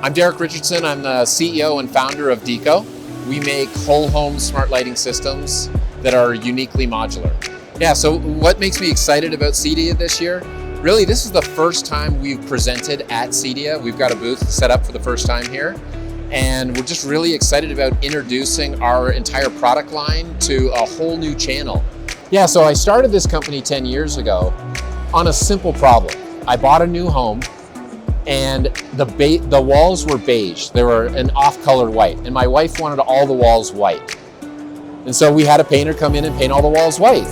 I'm Derek Richardson. I'm the CEO and founder of DEAKO. We make whole home smart lighting systems that are uniquely modular. Yeah, so what makes me excited about CEDIA this year? Really, this is the first time we've presented at CEDIA. We've got a booth set up for the first time here. And we're just really excited about introducing our entire product line to a whole new channel. Yeah, so I started this company 10 years ago on a simple problem. I bought a new home and the walls were beige. They were an off-colored white, and my wife wanted all the walls white. And so we had a painter come in and paint all the walls white.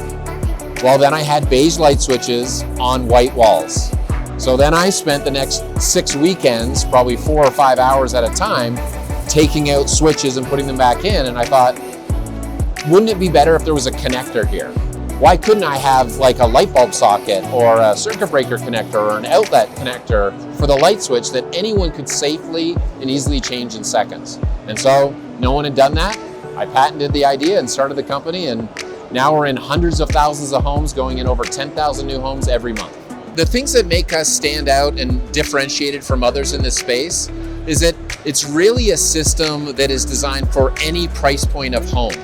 Well, then I had beige light switches on white walls. So then I spent the next 6 weekends, probably 4 or 5 hours at a time, taking out switches and putting them back in. And I thought, wouldn't it be better if there was a connector here? Why couldn't I have like a light bulb socket or a circuit breaker connector or an outlet connector for the light switch that anyone could safely and easily change in seconds? And so no one had done that. I patented the idea and started the company, and now we're in hundreds of thousands of homes, going in over 10,000 new homes every month. The things that make us stand out and differentiated from others in this space is that it's really a system that is designed for any price point of home.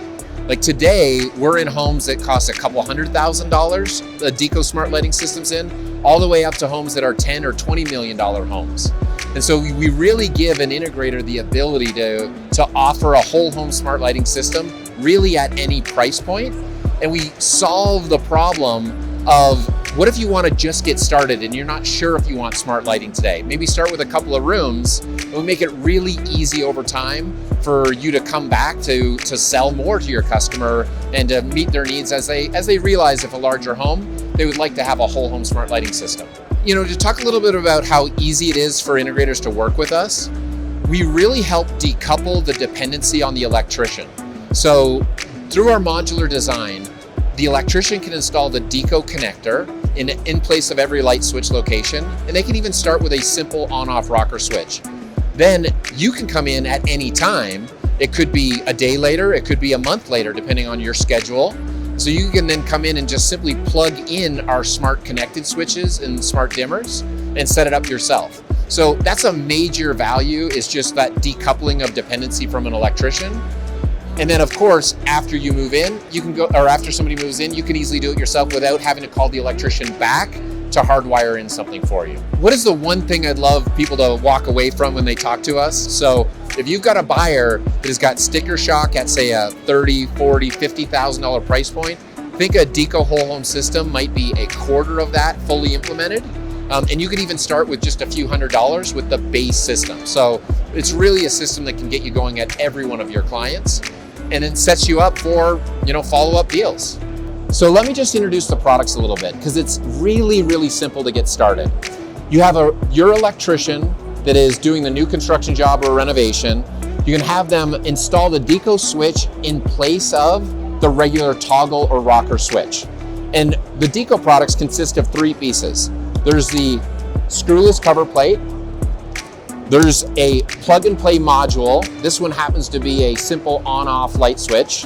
Like today, we're in homes that cost a couple $100,000, the DEAKO smart lighting systems in, all the way up to homes that are $10 or $20 million homes. And so we really give an integrator the ability to offer a whole home smart lighting system really at any price point. And we solve the problem of, what if you want to just get started and you're not sure if you want smart lighting today? Maybe start with a couple of rooms, and we'll make it really easy over time for you to come back to sell more to your customer and to meet their needs as they realize, if a larger home, they would like to have a whole home smart lighting system. You know, to talk a little bit about how easy it is for integrators to work with us, we really help decouple the dependency on the electrician. So through our modular design, the electrician can install the DEAKO connector in place of every light switch location, and they can even start with a simple on-off rocker switch. Then you can come in at any time. It could be a day later, it could be a month later, depending on your schedule. So you can then come in and just simply plug in our smart connected switches and smart dimmers and set it up yourself. So that's a major value, is just that decoupling of dependency from an electrician. And then of course, after you move in, you can go, or after somebody moves in, you can easily do it yourself without having to call the electrician back to hardwire in something for you. What is the one thing I'd love people to walk away from when they talk to us? So if you've got a buyer that has got sticker shock at say a $30,000, $40,000, $50,000 price point, think a DEAKO whole home system might be a quarter of that fully implemented. And you could even start with just a few $100s with the base system. So it's really a system that can get you going at every one of your clients, and it sets you up for, follow-up deals. So let me just introduce the products a little bit, because it's really, really simple to get started. You have your electrician that is doing the new construction job or renovation. You can have them install the DEAKO switch in place of the regular toggle or rocker switch. And the DEAKO products consist of 3 pieces. There's the screwless cover plate. There's a plug and play module. This one happens to be a simple on-off light switch.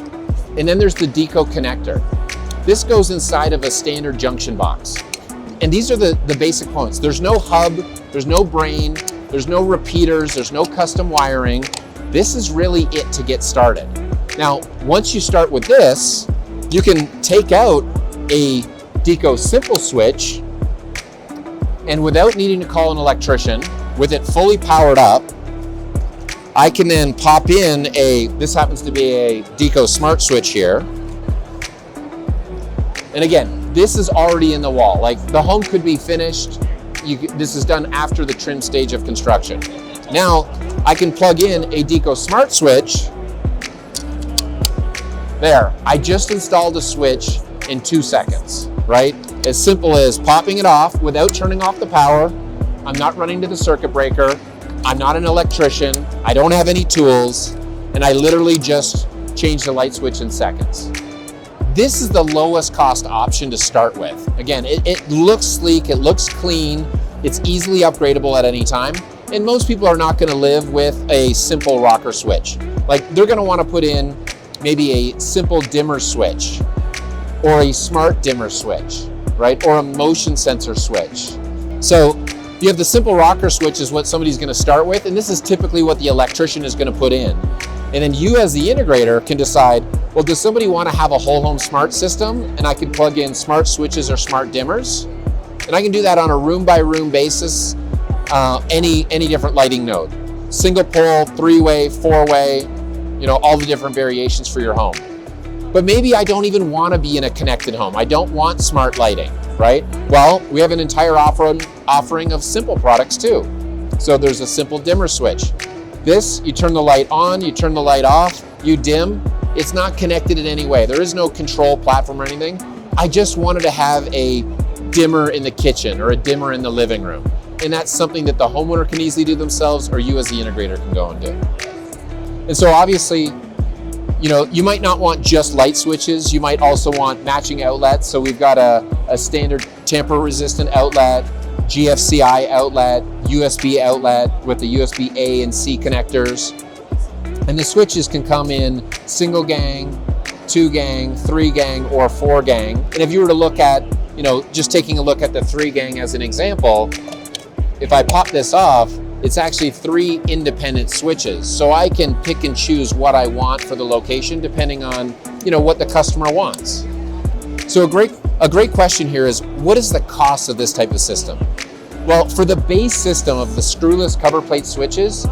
And then there's the DEAKO connector. This goes inside of a standard junction box. And these are the basic components. There's no hub, there's no brain, there's no repeaters, there's no custom wiring. This is really it to get started. Now, once you start with this, you can take out a DEAKO simple switch, and without needing to call an electrician, with it fully powered up, I can then pop in this happens to be a DEAKO smart switch here. And again, this is already in the wall. Like, the home could be finished. This is done after the trim stage of construction. Now, I can plug in a DEAKO smart switch. There, I just installed a switch in 2 seconds, right? As simple as popping it off without turning off the power. I'm not running to the circuit breaker. I'm not an electrician. I don't have any tools. And I literally just change the light switch in seconds. This is the lowest cost option to start with. Again, it looks sleek, it looks clean, it's easily upgradable at any time. And most people are not gonna live with a simple rocker switch. Like, they're gonna wanna put in maybe a simple dimmer switch or a smart dimmer switch, right? Or a motion sensor switch. So You have the simple rocker switch is what somebody's going to start with, and this is typically what the electrician is going to put in. And then you as the integrator can decide, well, does somebody want to have a whole home smart system? And I can plug in smart switches or smart dimmers. And I can do that on a room by room basis, any different lighting node. Single pole, 3-way, 4-way, all the different variations for your home. But maybe I don't even want to be in a connected home. I don't want smart lighting, right? Well, we have an entire offering of simple products too. So there's a simple dimmer switch. This, you turn the light on, you turn the light off, you dim. It's not connected in any way. There is no control platform or anything. I just wanted to have a dimmer in the kitchen or a dimmer in the living room. And that's something that the homeowner can easily do themselves, or you as the integrator can go and do. And so obviously, you might not want just light switches. You might also want matching outlets. So we've got a standard tamper resistant outlet, GFCI outlet, USB outlet with the USB A and C connectors. And the switches can come in single gang, 2 gang, 3 gang, or 4 gang. And if you were to look at, just taking a look at the 3 gang as an example, if I pop this off, it's actually 3 independent switches. So I can pick and choose what I want for the location depending on, what the customer wants. So a great question here is, what is the cost of this type of system? Well, for the base system of the screwless cover plate switches,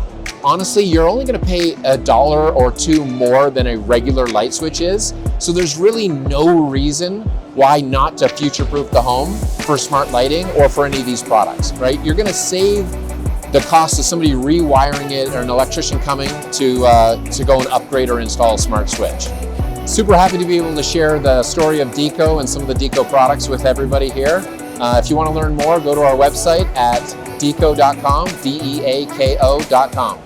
honestly, you're only going to pay $1 or $2 more than a regular light switch is. So there's really no reason why not to future-proof the home for smart lighting or for any of these products, right? You're going to save the cost of somebody rewiring it or an electrician coming to go and upgrade or install a smart switch. Super happy to be able to share the story of DEAKO and some of the DEAKO products with everybody here. If you want to learn more, go to our website at deako.com, DEAKO.com.